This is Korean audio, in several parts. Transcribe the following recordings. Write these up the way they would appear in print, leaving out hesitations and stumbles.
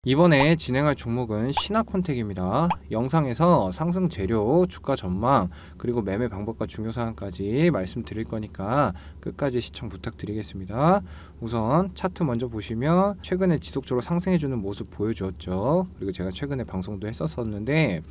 이번에 진행할 종목은 신화콘텍입니다. 영상에서 상승 재료, 주가 전망, 그리고 매매 방법과 중요사항까지 말씀드릴 거니까 끝까지 시청 부탁드리겠습니다. 우선 차트 먼저 보시면 최근에 지속적으로 상승해주는 모습 보여주었죠. 그리고 제가 최근에 방송도 했었는데,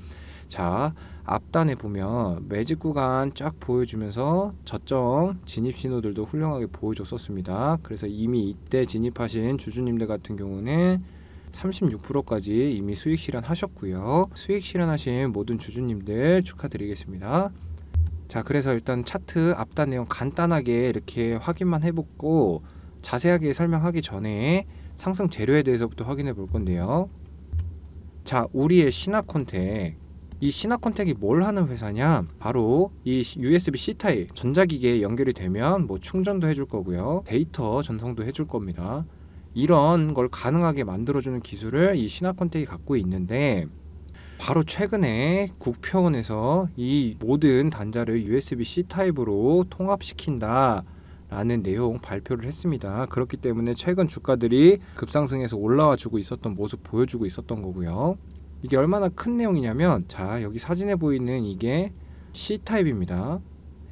자, 앞단에 보면 매집 구간 쫙 보여주면서 저점 진입 신호들도 훌륭하게 보여줬었습니다. 그래서 이미 이때 진입하신 주주님들 같은 경우는 36%까지 이미 수익 실현하셨고요. 수익 실현하신 모든 주주님들 축하드리겠습니다. 자, 그래서 일단 차트 앞단 내용 간단하게 이렇게 확인만 해보고 자세하게 설명하기 전에 상승 재료에 대해서부터 확인해 볼 건데요. 자, 우리의 신화콘텍, 이 신화콘텍이 뭘 하는 회사냐? 바로 이 USB-C 타입 전자기기에 연결이 되면 뭐 충전도 해줄 거고요, 데이터 전송도 해줄 겁니다. 이런 걸 가능하게 만들어주는 기술을 이 신화콘텍이 갖고 있는데, 바로 최근에 국표원에서 이 모든 단자를 USB-C 타입으로 통합시킨다 라는 내용 발표를 했습니다. 그렇기 때문에 최근 주가들이 급상승해서 올라와 주고 있었던 모습 보여주고 있었던 거고요. 이게 얼마나 큰 내용이냐면, 자, 여기 사진에 보이는 이게 C타입입니다.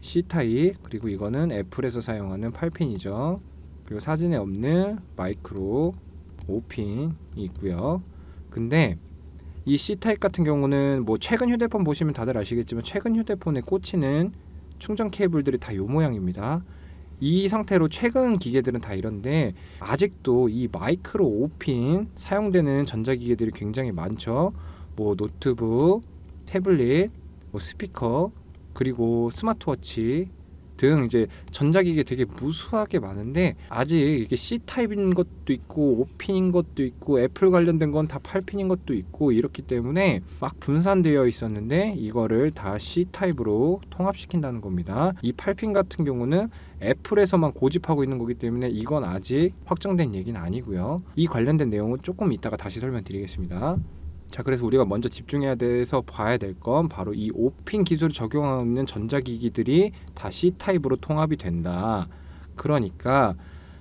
C타입, 그리고 이거는 애플에서 사용하는 8핀이죠. 그리고 사진에 없는 마이크로 5핀이 있고요. 근데 이 C타입 같은 경우는 뭐 최근 휴대폰 보시면 다들 아시겠지만 최근 휴대폰에 꽂히는 충전 케이블들이 다 이 모양입니다. 이 상태로 최근 기계들은 다 이런데, 아직도 이 마이크로 5핀 사용되는 전자기계들이 굉장히 많죠. 뭐 노트북, 태블릿, 뭐 스피커, 그리고 스마트워치 등 이제 전자기계 되게 무수하게 많은데, 아직 이게 C타입인 것도 있고 5핀인 것도 있고 애플 관련된 건 다 8핀인 것도 있고 이렇기 때문에 막 분산되어 있었는데, 이거를 다 C타입으로 통합시킨다는 겁니다. 이 8핀 같은 경우는 애플에서만 고집하고 있는 거기 때문에 이건 아직 확정된 얘기는 아니고요. 이 관련된 내용은 조금 이따가 다시 설명드리겠습니다. 자, 그래서 우리가 먼저 집중해야 돼서 봐야 될 건 바로 이 5핀 기술을 적용하고 있는 전자기기들이 다 C타입으로 통합이 된다. 그러니까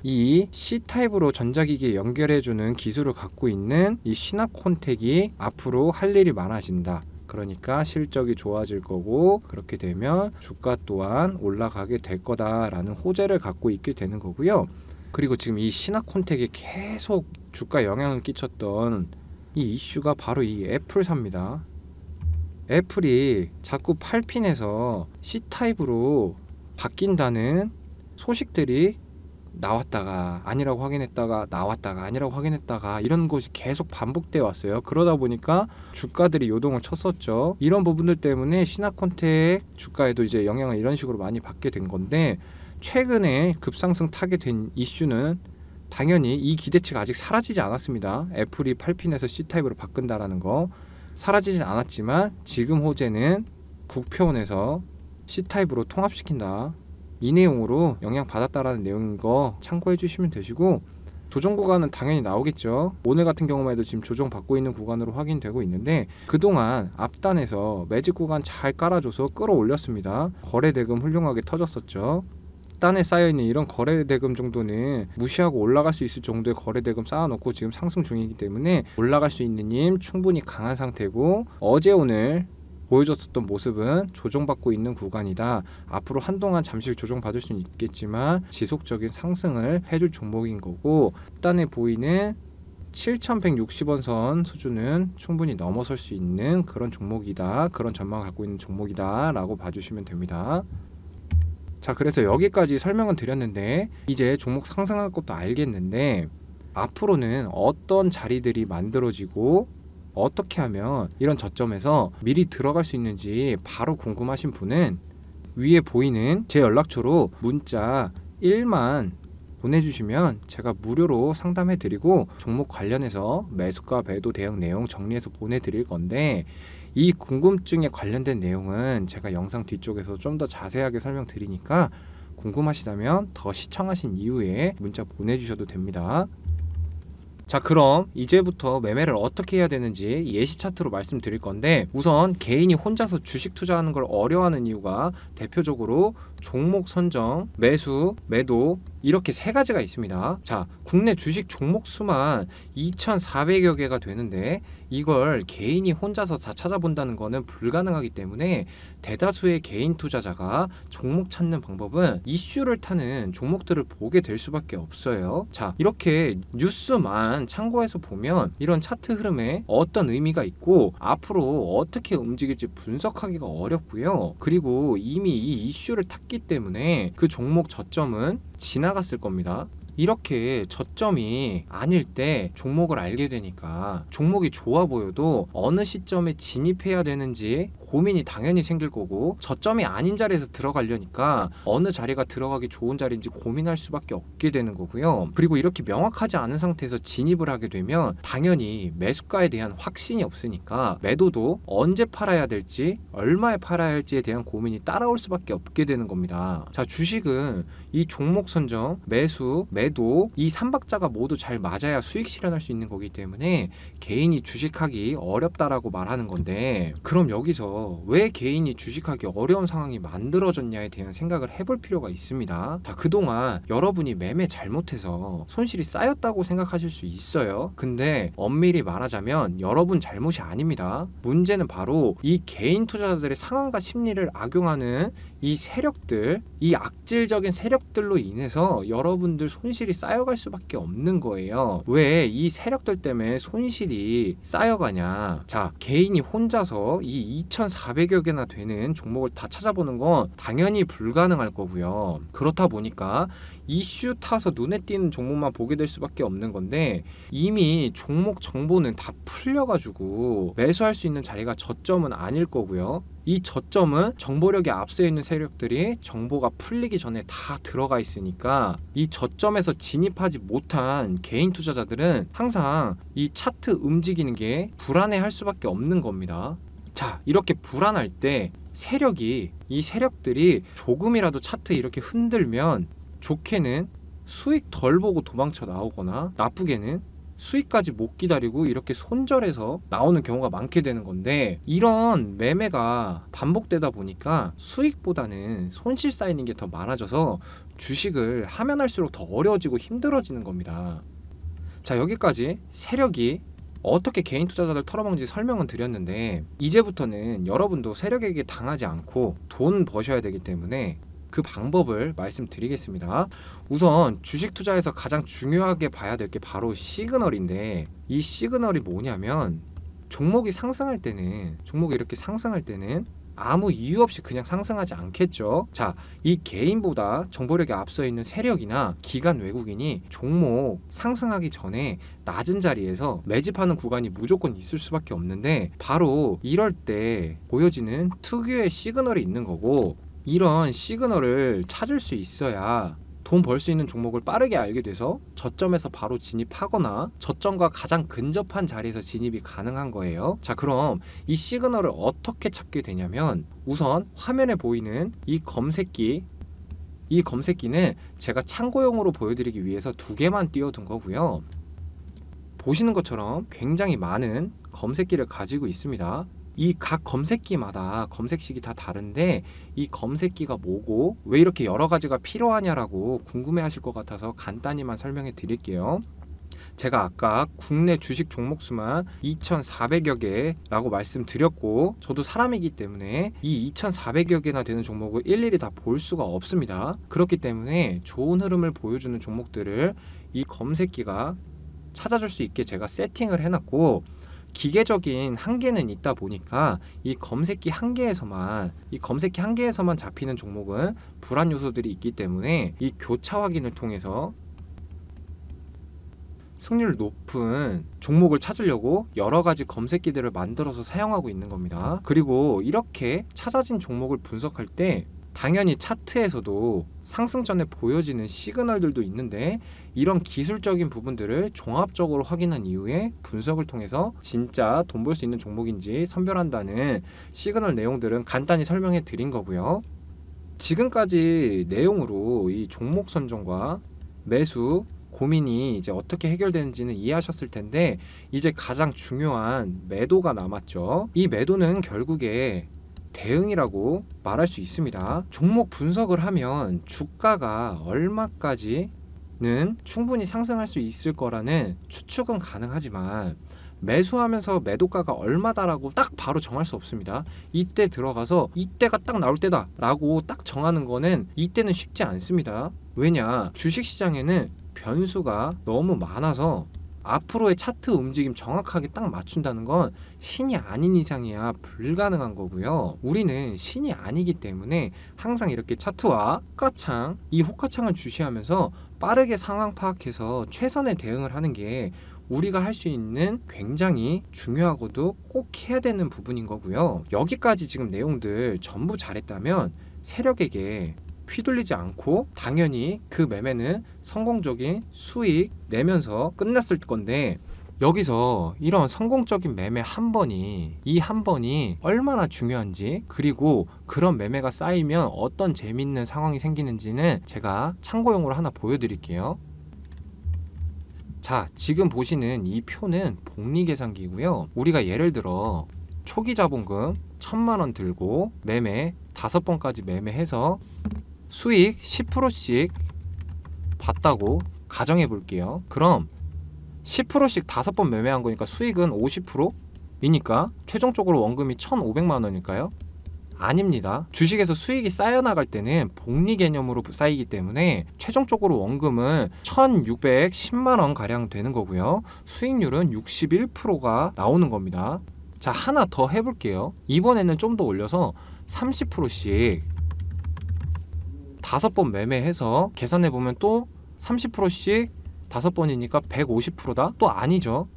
이 C타입으로 전자기기에 연결해주는 기술을 갖고 있는 이 신화콘텍이 앞으로 할 일이 많아진다. 그러니까 실적이 좋아질 거고, 그렇게 되면 주가 또한 올라가게 될 거다라는 호재를 갖고 있게 되는 거고요. 그리고 지금 이 신화콘텍에 계속 주가 영향을 끼쳤던 이 이슈가 바로 이 애플사입니다. 애플이 자꾸 8핀에서 C타입으로 바뀐다는 소식들이 나왔다가 아니라고 확인했다가 나왔다가 아니라고 확인했다가 이런 것이 계속 반복되어 왔어요. 그러다 보니까 주가들이 요동을 쳤었죠. 이런 부분들 때문에 신화콘텍 주가에도 이제 영향을 이런 식으로 많이 받게 된 건데, 최근에 급상승 타게 된 이슈는 당연히 이 기대치가 아직 사라지지 않았습니다. 애플이 8핀에서 C타입으로 바꾼다라는 거 사라지진 않았지만, 지금 호재는 국표원에서 C타입으로 통합시킨다, 이 내용으로 영향받았다라는 내용인 거 참고해 주시면 되시고, 조정 구간은 당연히 나오겠죠. 오늘 같은 경우만 해도 지금 조정 받고 있는 구간으로 확인되고 있는데, 그동안 앞단에서 매집 구간 잘 깔아줘서 끌어올렸습니다. 거래 대금 훌륭하게 터졌었죠. 단에 쌓여있는 이런 거래 대금 정도는 무시하고 올라갈 수 있을 정도의 거래 대금 쌓아놓고 지금 상승 중이기 때문에 올라갈 수 있는 힘 충분히 강한 상태고, 어제 오늘 보여줬었던 모습은 조정받고 있는 구간이다. 앞으로 한동안 잠시 조정받을 수는 있겠지만 지속적인 상승을 해줄 종목인 거고, 단에 보이는 7,160원 선 수준은 충분히 넘어설 수 있는 그런 종목이다, 그런 전망을 갖고 있는 종목이다 라고 봐주시면 됩니다. 자, 그래서 여기까지 설명은 드렸는데, 이제 종목 상승할 것도 알겠는데, 앞으로는 어떤 자리들이 만들어지고 어떻게 하면 이런 저점에서 미리 들어갈 수 있는지 바로 궁금하신 분은 위에 보이는 제 연락처로 문자 1만 보내주시면 제가 무료로 상담해 드리고 종목 관련해서 매수가 매도 대응 내용 정리해서 보내드릴 건데, 이 궁금증에 관련된 내용은 제가 영상 뒤쪽에서 좀 더 자세하게 설명드리니까 궁금하시다면 더 시청하신 이후에 문자 보내주셔도 됩니다. 자, 그럼 이제부터 매매를 어떻게 해야 되는지 예시 차트로 말씀드릴 건데, 우선 개인이 혼자서 주식 투자하는 걸 어려워하는 이유가 대표적으로 종목 선정, 매수, 매도 이렇게 세 가지가 있습니다. 자, 국내 주식 종목 수만 2,400여 개가 되는데 이걸 개인이 혼자서 다 찾아본다는 거는 불가능하기 때문에 대다수의 개인 투자자가 종목 찾는 방법은 이슈를 타는 종목들을 보게 될 수밖에 없어요. 자, 이렇게 뉴스만 참고해서 보면 이런 차트 흐름에 어떤 의미가 있고 앞으로 어떻게 움직일지 분석하기가 어렵고요. 그리고 이미 이 이슈를 탔기 때문에 그 종목 저점은 지나갔을 겁니다. 이렇게 저점이 아닐 때 종목을 알게 되니까 종목이 좋아 보여도 어느 시점에 진입해야 되는지 고민이 당연히 생길 거고, 저점이 아닌 자리에서 들어가려니까 어느 자리가 들어가기 좋은 자리인지 고민할 수밖에 없게 되는 거고요. 그리고 이렇게 명확하지 않은 상태에서 진입을 하게 되면 당연히 매수가에 대한 확신이 없으니까 매도도 언제 팔아야 될지, 얼마에 팔아야 할지에 대한 고민이 따라올 수밖에 없게 되는 겁니다. 자, 주식은 이 종목 선정, 매수, 매도 이 3박자가 모두 잘 맞아야 수익 실현할 수 있는 거기 때문에 개인이 주식하기 어렵다라고 말하는 건데, 그럼 여기서 왜 개인이 주식하기 어려운 상황이 만들어졌냐에 대한 생각을 해볼 필요가 있습니다. 자, 그동안 여러분이 매매 잘못해서 손실이 쌓였다고 생각하실 수 있어요. 근데 엄밀히 말하자면 여러분 잘못이 아닙니다. 문제는 바로 이 개인 투자자들의 상황과 심리를 악용하는 이 세력들, 이 악질적인 세력들로 인해서 여러분들 손실이 쌓여갈 수밖에 없는 거예요. 왜 이 세력들 때문에 손실이 쌓여가냐? 자, 개인이 혼자서 이 2,400여 개나 되는 종목을 다 찾아보는 건 당연히 불가능할 거고요. 그렇다 보니까 이슈 타서 눈에 띄는 종목만 보게 될 수밖에 없는 건데, 이미 종목 정보는 다 풀려가지고 매수할 수 있는 자리가 저점은 아닐 거고요. 이 저점은 정보력에 앞서 있는 세력들이 정보가 풀리기 전에 다 들어가 있으니까 이 저점에서 진입하지 못한 개인 투자자들은 항상 이 차트 움직이는 게 불안해할 수밖에 없는 겁니다. 자, 이렇게 불안할 때 이 세력들이 조금이라도 차트 이렇게 흔들면 좋게는 수익 덜 보고 도망쳐 나오거나 나쁘게는 수익까지 못 기다리고 이렇게 손절해서 나오는 경우가 많게 되는 건데, 이런 매매가 반복되다 보니까 수익보다는 손실 쌓이는 게 더 많아져서 주식을 하면 할수록 더 어려워지고 힘들어지는 겁니다. 자, 여기까지 세력이 어떻게 개인 투자자들 털어먹는지 설명은 드렸는데, 이제부터는 여러분도 세력에게 당하지 않고 돈 버셔야 되기 때문에 그 방법을 말씀드리겠습니다. 우선 주식 투자에서 가장 중요하게 봐야 될 게 바로 시그널인데, 이 시그널이 뭐냐면 종목이 이렇게 상승할 때는 아무 이유 없이 그냥 상승하지 않겠죠. 자, 이 개인보다 정보력에 앞서 있는 세력이나 기관 외국인이 종목 상승하기 전에 낮은 자리에서 매집하는 구간이 무조건 있을 수밖에 없는데, 바로 이럴 때 보여지는 특유의 시그널이 있는 거고, 이런 시그널을 찾을 수 있어야 돈 벌 수 있는 종목을 빠르게 알게 돼서 저점에서 바로 진입하거나 저점과 가장 근접한 자리에서 진입이 가능한 거예요. 자, 그럼 이 시그널을 어떻게 찾게 되냐면, 우선 화면에 보이는 이 검색기는 제가 참고용으로 보여드리기 위해서 2개만 띄워둔 거고요. 보시는 것처럼 굉장히 많은 검색기를 가지고 있습니다. 이 각 검색기마다 검색식이 다 다른데, 이 검색기가 뭐고 왜 이렇게 여러 가지가 필요하냐라고 궁금해 하실 것 같아서 간단히만 설명해 드릴게요. 제가 아까 국내 주식 종목 수만 2,400여 개라고 말씀드렸고, 저도 사람이기 때문에 이 2,400여 개나 되는 종목을 일일이 다 볼 수가 없습니다. 그렇기 때문에 좋은 흐름을 보여주는 종목들을 이 검색기가 찾아줄 수 있게 제가 세팅을 해놨고, 기계적인 한계는 있다 보니까 이 검색기 한 개에서만 잡히는 종목은 불안 요소들이 있기 때문에 이 교차 확인을 통해서 승률 높은 종목을 찾으려고 여러 가지 검색기들을 만들어서 사용하고 있는 겁니다. 그리고 이렇게 찾아진 종목을 분석할 때 당연히 차트에서도 상승 전에 보여지는 시그널들도 있는데, 이런 기술적인 부분들을 종합적으로 확인한 이후에 분석을 통해서 진짜 돈 벌 수 있는 종목인지 선별한다는 시그널 내용들은 간단히 설명해 드린 거고요. 지금까지 내용으로 이 종목 선정과 매수, 고민이 이제 어떻게 해결되는지는 이해하셨을 텐데, 이제 가장 중요한 매도가 남았죠. 이 매도는 결국에 대응이라고 말할 수 있습니다. 종목 분석을 하면 주가가 얼마까지는 충분히 상승할 수 있을 거라는 추측은 가능하지만, 매수하면서 매도가가 얼마다라고 딱 바로 정할 수 없습니다. 이때 들어가서 이때가 딱 나올 때다 라고 딱 정하는 거는 이때는 쉽지 않습니다. 왜냐, 주식시장에는 변수가 너무 많아서 앞으로의 차트 움직임 정확하게 딱 맞춘다는 건 신이 아닌 이상이야 불가능한 거고요. 우리는 신이 아니기 때문에 항상 이렇게 차트와 호가창, 이 호가창을 주시하면서 빠르게 상황 파악해서 최선의 대응을 하는 게 우리가 할 수 있는 굉장히 중요하고도 꼭 해야 되는 부분인 거고요. 여기까지 지금 내용들 전부 잘했다면 세력에게 휘둘리지 않고 당연히 그 매매는 성공적인 수익 내면서 끝났을 건데, 여기서 이런 성공적인 매매 한 번이, 이 한 번이 얼마나 중요한지, 그리고 그런 매매가 쌓이면 어떤 재밌는 상황이 생기는지는 제가 참고용으로 하나 보여드릴게요. 자, 지금 보시는 이 표는 복리계산기고요. 우리가 예를 들어 초기 자본금 1000만원 들고 매매 5번까지 매매해서 수익 10%씩 봤다고 가정해 볼게요. 그럼 10%씩 5번 매매한 거니까 수익은 50%이니까 최종적으로 원금이 1,500만원일까요? 아닙니다. 주식에서 수익이 쌓여나갈 때는 복리 개념으로 쌓이기 때문에 최종적으로 원금은 1,610만원 가량 되는 거고요. 수익률은 61%가 나오는 겁니다. 자, 하나 더 해볼게요. 이번에는 좀 더 올려서 30%씩 5번 매매해서 계산해보면 또 30%씩 5번이니까 150%다? 또 아니죠.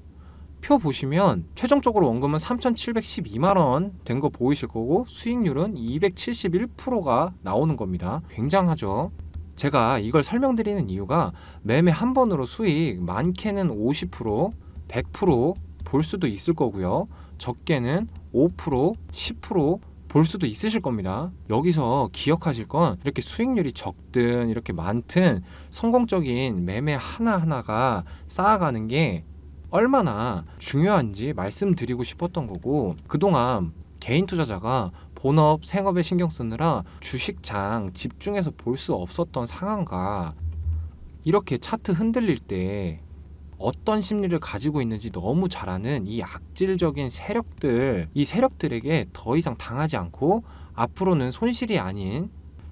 표 보시면 최종적으로 원금은 3,712만원 된 거 보이실 거고 수익률은 271%가 나오는 겁니다. 굉장하죠. 제가 이걸 설명드리는 이유가 매매 한 번으로 수익 많게는 50%, 100% 볼 수도 있을 거고요. 적게는 5%, 10% 볼 수도 있으실 겁니다. 여기서 기억하실 건 이렇게 수익률이 적든 이렇게 많든 성공적인 매매 하나하나가 쌓아가는 게 얼마나 중요한지 말씀드리고 싶었던 거고, 그동안 개인 투자자가 본업, 생업에 신경 쓰느라 주식장 집중해서 볼 수 없었던 상황과 이렇게 차트 흔들릴 때 어떤 심리를 가지고 있는지 너무 잘 아는 이 악질적인 세력들, 이 세력들에게 더 이상 당하지 않고 앞으로는 손실이 아닌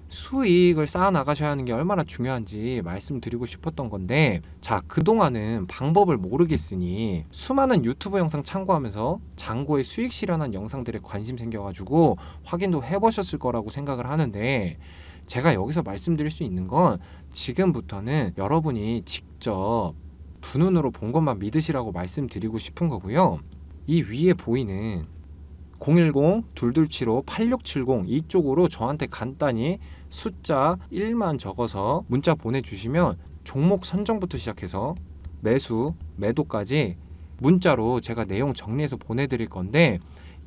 수익을 쌓아 나가셔야 하는 게 얼마나 중요한지 말씀드리고 싶었던 건데, 자, 그동안은 방법을 모르겠으니 수많은 유튜브 영상 참고하면서 장고에 수익 실현한 영상들에 관심 생겨가지고 확인도 해보셨을 거라고 생각을 하는데, 제가 여기서 말씀드릴 수 있는 건 지금부터는 여러분이 직접 두 눈으로 본 것만 믿으시라고 말씀드리고 싶은 거고요. 이 위에 보이는 010-2275-8670 이쪽으로 저한테 간단히 숫자 1만 적어서 문자 보내주시면 종목 선정부터 시작해서 매수, 매도까지 문자로 제가 내용 정리해서 보내드릴 건데,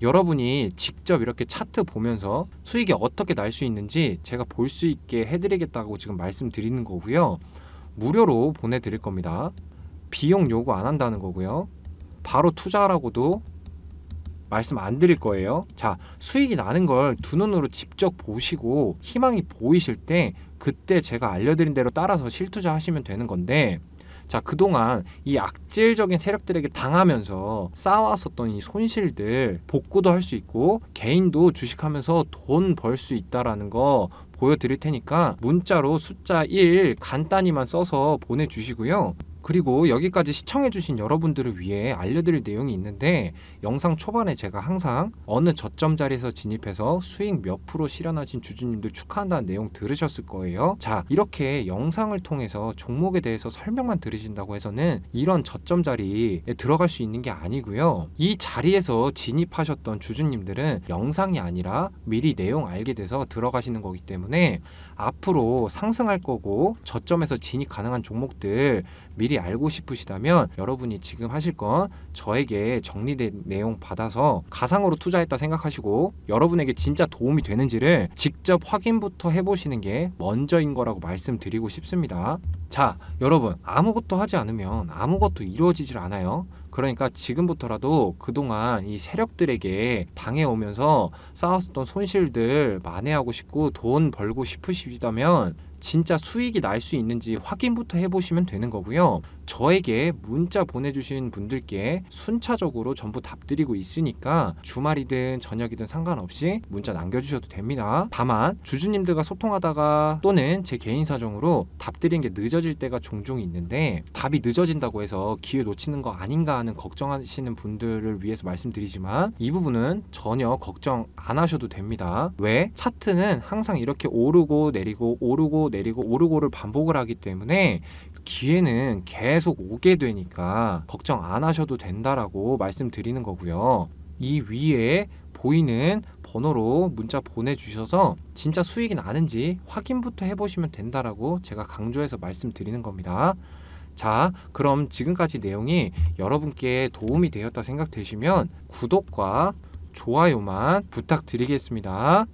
여러분이 직접 이렇게 차트 보면서 수익이 어떻게 날 수 있는지 제가 볼 수 있게 해드리겠다고 지금 말씀드리는 거고요. 무료로 보내드릴 겁니다. 비용 요구 안 한다는 거고요. 바로 투자하라고도 말씀 안 드릴 거예요. 자, 수익이 나는 걸 두 눈으로 직접 보시고 희망이 보이실 때 그때 제가 알려드린 대로 따라서 실투자 하시면 되는 건데, 자, 그동안 이 악질적인 세력들에게 당하면서 쌓아왔었던 이 손실들 복구도 할 수 있고 개인도 주식하면서 돈 벌 수 있다라는 거 보여드릴 테니까 문자로 숫자 1 간단히만 써서 보내주시고요. 그리고 여기까지 시청해주신 여러분들을 위해 알려드릴 내용이 있는데, 영상 초반에 제가 항상 어느 저점 자리에서 진입해서 수익 몇 프로 실현하신 주주님들 축하한다는 내용 들으셨을 거예요. 자, 이렇게 영상을 통해서 종목에 대해서 설명만 들으신다고 해서는 이런 저점 자리에 들어갈 수 있는 게 아니고요. 이 자리에서 진입하셨던 주주님들은 영상이 아니라 미리 내용 알게 돼서 들어가시는 거기 때문에 앞으로 상승할 거고 저점에서 진입 가능한 종목들 미리 자세히 알고 싶으시다면 여러분이 지금 하실 건 저에게 정리된 내용 받아서 가상으로 투자했다 생각하시고 여러분에게 진짜 도움이 되는지를 직접 확인부터 해보시는 게 먼저인 거라고 말씀드리고 싶습니다. 자, 여러분, 아무것도 하지 않으면 아무것도 이루어지질 않아요. 그러니까 지금부터라도 그동안 이 세력들에게 당해오면서 쌓았던 손실들 만회하고 싶고 돈 벌고 싶으시다면 진짜 수익이 날 수 있는지 확인부터 해보시면 되는 거고요. 저에게 문자 보내주신 분들께 순차적으로 전부 답드리고 있으니까 주말이든 저녁이든 상관없이 문자 남겨주셔도 됩니다. 다만 주주님들과 소통하다가 또는 제 개인 사정으로 답드리는 게 늦어질 때가 종종 있는데 답이 늦어진다고 해서 기회 놓치는 거 아닌가 하는 걱정하시는 분들을 위해서 말씀드리지만 이 부분은 전혀 걱정 안 하셔도 됩니다. 왜? 차트는 항상 이렇게 오르고 내리고 오르고 내리고 오르고를 반복을 하기 때문에 기회는 계속 오게 되니까 걱정 안 하셔도 된다라고 말씀드리는 거고요. 이 위에 보이는 번호로 문자 보내주셔서 진짜 수익이 나는지 확인부터 해보시면 된다라고 제가 강조해서 말씀드리는 겁니다. 자, 그럼 지금까지 내용이 여러분께 도움이 되었다 생각되시면 구독과 좋아요만 부탁드리겠습니다.